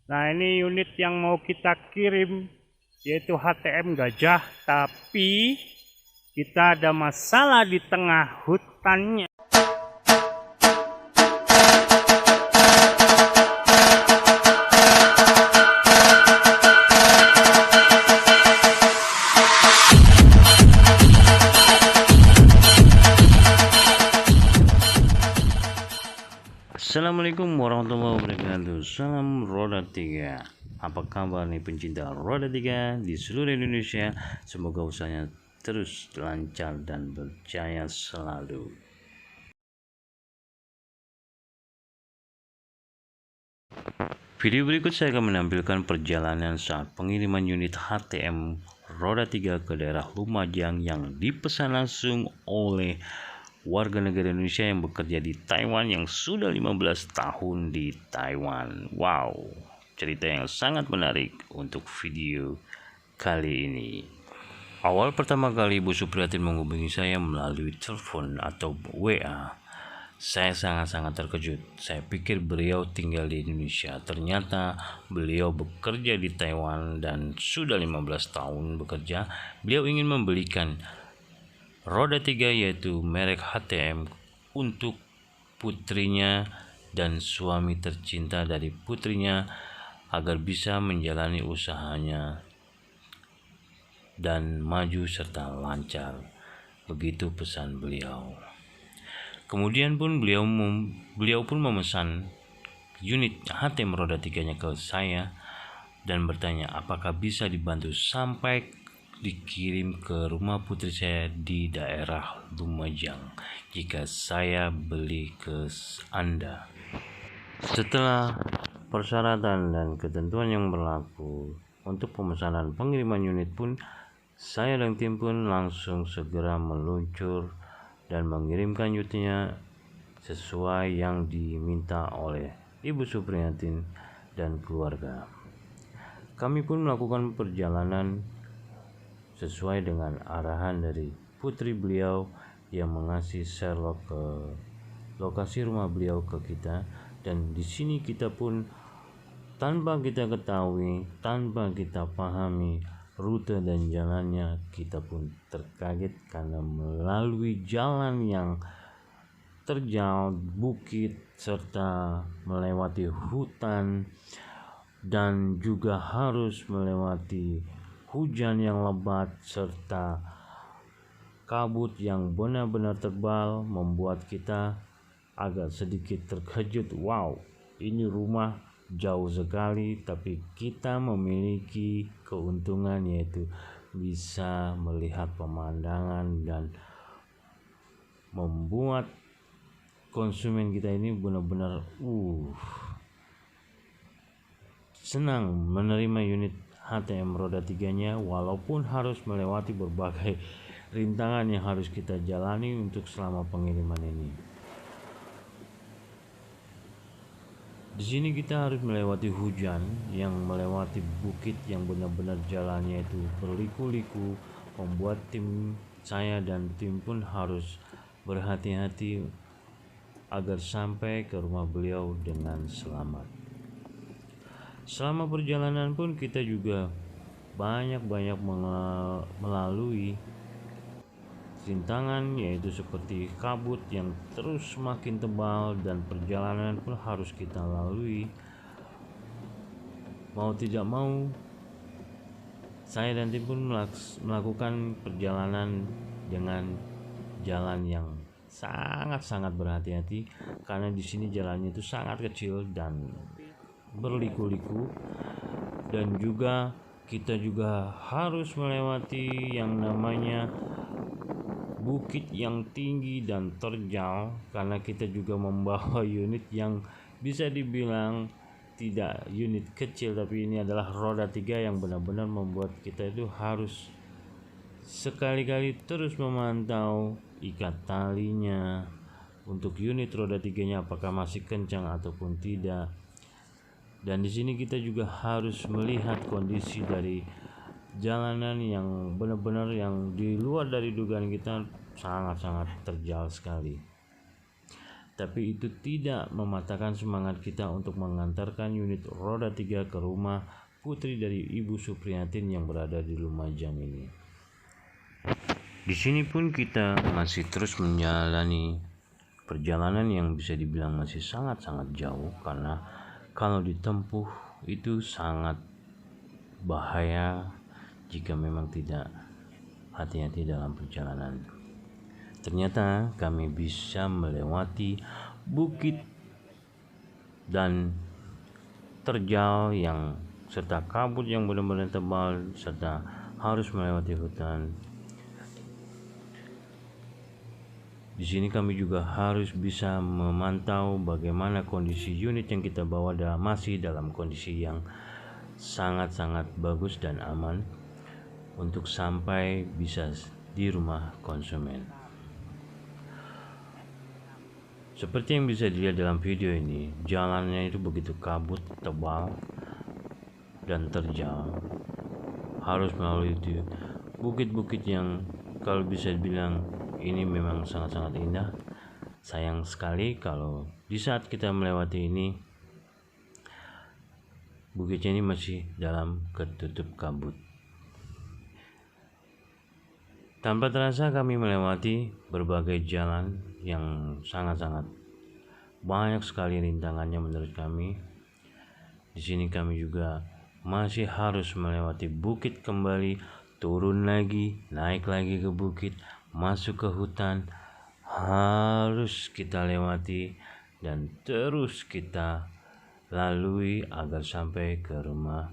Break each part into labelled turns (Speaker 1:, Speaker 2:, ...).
Speaker 1: Nah, ini unit yang mau kita kirim yaitu HTM Gajah, tapi kita ada masalah di tengah hutannya. Assalamualaikum warahmatullahi wabarakatuh. Salam roda 3. Apa kabar nih pencinta roda 3 di seluruh Indonesia? Semoga usahanya terus lancar dan berjaya selalu. Video berikut saya akan menampilkan perjalanan saat pengiriman unit HTM roda 3 ke daerah Lumajang yang dipesan langsung oleh warga negara Indonesia yang bekerja di Taiwan yang sudah 15 tahun di Taiwan. Wow, cerita yang sangat menarik untuk video kali ini. Awal pertama kali Ibu Supriyatin menghubungi saya melalui telepon atau WA, saya sangat-sangat terkejut. Saya pikir beliau tinggal di Indonesia. Ternyata beliau bekerja di Taiwan dan sudah 15 tahun bekerja. Beliau ingin membelikan roda 3 yaitu merek HTM untuk putrinya dan suami tercinta dari putrinya agar bisa menjalani usahanya dan maju serta lancar. Begitu pesan beliau. Kemudian pun beliau pun memesan unit HTM roda 3-nya ke saya dan bertanya apakah bisa dibantu sampai dikirim ke rumah putri saya di daerah Lumajang jika saya beli ke Anda. Setelah persyaratan dan ketentuan yang berlaku untuk pemesanan pengiriman unit pun, saya dan tim pun langsung segera meluncur dan mengirimkan unitnya sesuai yang diminta oleh Ibu Supriyatin dan keluarga. Kami pun melakukan perjalanan sesuai dengan arahan dari putri beliau yang mengasih Sherlock ke lokasi rumah beliau ke kita, dan di sini kita pun tanpa kita ketahui, tanpa kita pahami rute dan jalannya, kita pun terkaget karena melalui jalan yang terjal, bukit, serta melewati hutan dan juga harus melewati hujan yang lebat serta kabut yang benar-benar tebal membuat kita agak sedikit terkejut. Wow, ini rumah jauh sekali, tapi kita memiliki keuntungan yaitu bisa melihat pemandangan dan membuat konsumen kita ini benar-benar senang menerima unit HTM roda 3-nya walaupun harus melewati berbagai rintangan yang harus kita jalani untuk selama pengiriman ini. Di sini kita harus melewati hujan yang melewati bukit yang benar-benar jalannya itu berliku-liku, membuat tim saya dan tim pun harus berhati-hati agar sampai ke rumah beliau dengan selamat. Selama perjalanan pun kita juga banyak-banyak melalui rintangan yaitu seperti kabut yang terus semakin tebal, dan perjalanan pun harus kita lalui. Mau tidak mau saya dan tim pun melakukan perjalanan dengan jalan yang sangat-sangat berhati-hati karena di sini jalannya itu sangat kecil dan berliku-liku, dan juga kita juga harus melewati yang namanya bukit yang tinggi dan terjal karena kita juga membawa unit yang bisa dibilang tidak unit kecil, tapi ini adalah roda 3 yang benar-benar membuat kita itu harus sekali-kali terus memantau ikat talinya untuk unit roda 3-nya apakah masih kencang ataupun tidak. Dan di sini kita juga harus melihat kondisi dari jalanan yang benar-benar yang di luar dari dugaan kita, sangat-sangat terjal sekali. tapi itu tidak mematahkan semangat kita untuk mengantarkan unit roda 3 ke rumah putri dari Ibu Supriyatin yang berada di Lumajang ini. Di sini pun kita masih terus menjalani perjalanan yang bisa dibilang masih sangat-sangat jauh, karena kalau ditempuh itu sangat bahaya jika memang tidak hati-hati dalam perjalanan. Ternyata kami bisa melewati bukit dan terjal yang serta kabut yang benar-benar tebal, serta harus melewati hutan. Di sini kami juga harus bisa memantau bagaimana kondisi unit yang kita bawa masih dalam kondisi yang sangat-sangat bagus dan aman untuk sampai bisa di rumah konsumen. Seperti yang bisa dilihat dalam video ini, jalannya itu begitu kabut, tebal, dan terjal. Harus melalui bukit-bukit yang kalau bisa dibilang ini memang sangat-sangat indah. Sayang sekali kalau di saat kita melewati ini, bukitnya ini masih dalam ketutup kabut. Tanpa terasa kami melewati berbagai jalan yang sangat-sangat banyak sekali rintangannya menurut kami. Di sini kami juga masih harus melewati bukit kembali, turun lagi, naik lagi ke bukit, masuk ke hutan, harus kita lewati dan terus kita lalui agar sampai ke rumah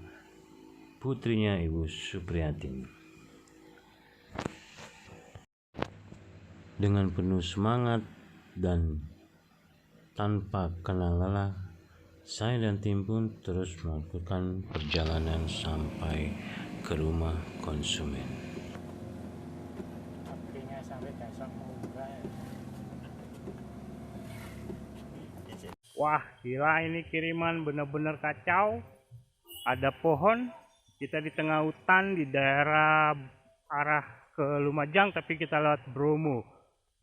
Speaker 1: putrinya Ibu Supriyatin. Dengan penuh semangat dan tanpa kenal lelah, saya dan tim pun terus melakukan perjalanan sampai ke rumah konsumen.
Speaker 2: Wah, gila, ini kiriman bener-bener kacau. Ada pohon, kita di tengah hutan di daerah arah ke Lumajang, tapi kita lewat Bromo.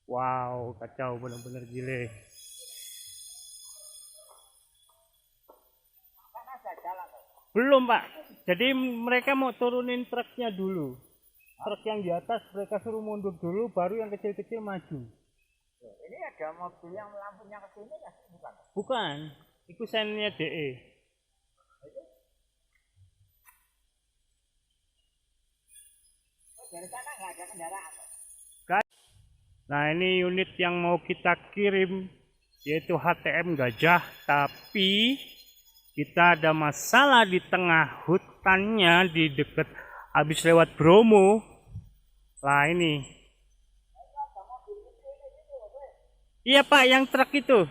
Speaker 2: Wow, kacau, bener-bener gile. Belum, Pak. Jadi mereka mau turunin truknya dulu. Truk yang di atas mereka suruh mundur dulu, baru yang kecil-kecil maju.
Speaker 3: Ini ada mobil yang lampunya ke sini ya? Bukan?
Speaker 2: Bukan, itu sennya DE.
Speaker 3: Dari sana nggak ada kendaraan?
Speaker 2: Nah, ini unit yang mau kita kirim, yaitu HTM Gajah, tapi kita ada masalah di tengah hutannya, di dekat habis lewat Bromo. Lah ini. Iya Pak, yang truk itu.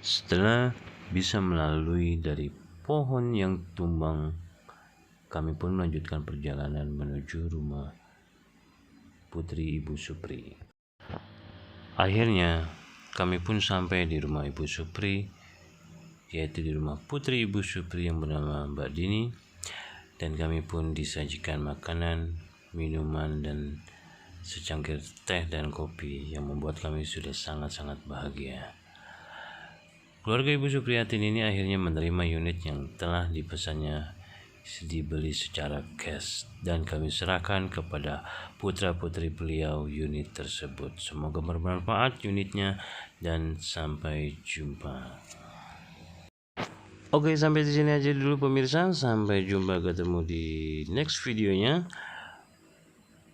Speaker 1: Setelah bisa melalui dari pohon yang tumbang, kami pun melanjutkan perjalanan menuju rumah putri Ibu Supri. Akhirnya kami pun sampai di rumah Ibu Supri, yaitu di rumah putri Ibu Supri yang bernama Mbak Dini, dan kami pun disajikan makanan, minuman, dan secangkir teh dan kopi yang membuat kami sudah sangat-sangat bahagia. Keluarga Ibu Supriyatin ini akhirnya menerima unit yang telah dipesannya dibeli secara cash, dan kami serahkan kepada putra-putri beliau unit tersebut. Semoga bermanfaat unitnya, dan sampai jumpa. Oke, sampai di sini aja dulu pemirsa. Sampai jumpa, ketemu di next videonya.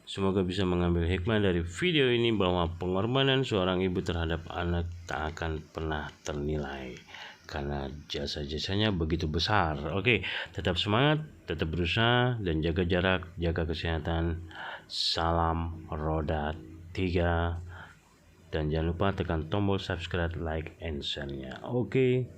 Speaker 1: Semoga bisa mengambil hikmah dari video ini bahwa pengorbanan seorang ibu terhadap anak tak akan pernah ternilai karena jasa-jasanya begitu besar. Oke, tetap semangat, tetap berusaha, dan jaga jarak, jaga kesehatan. Salam roda 3, dan jangan lupa tekan tombol subscribe, like, and share-nya. Oke.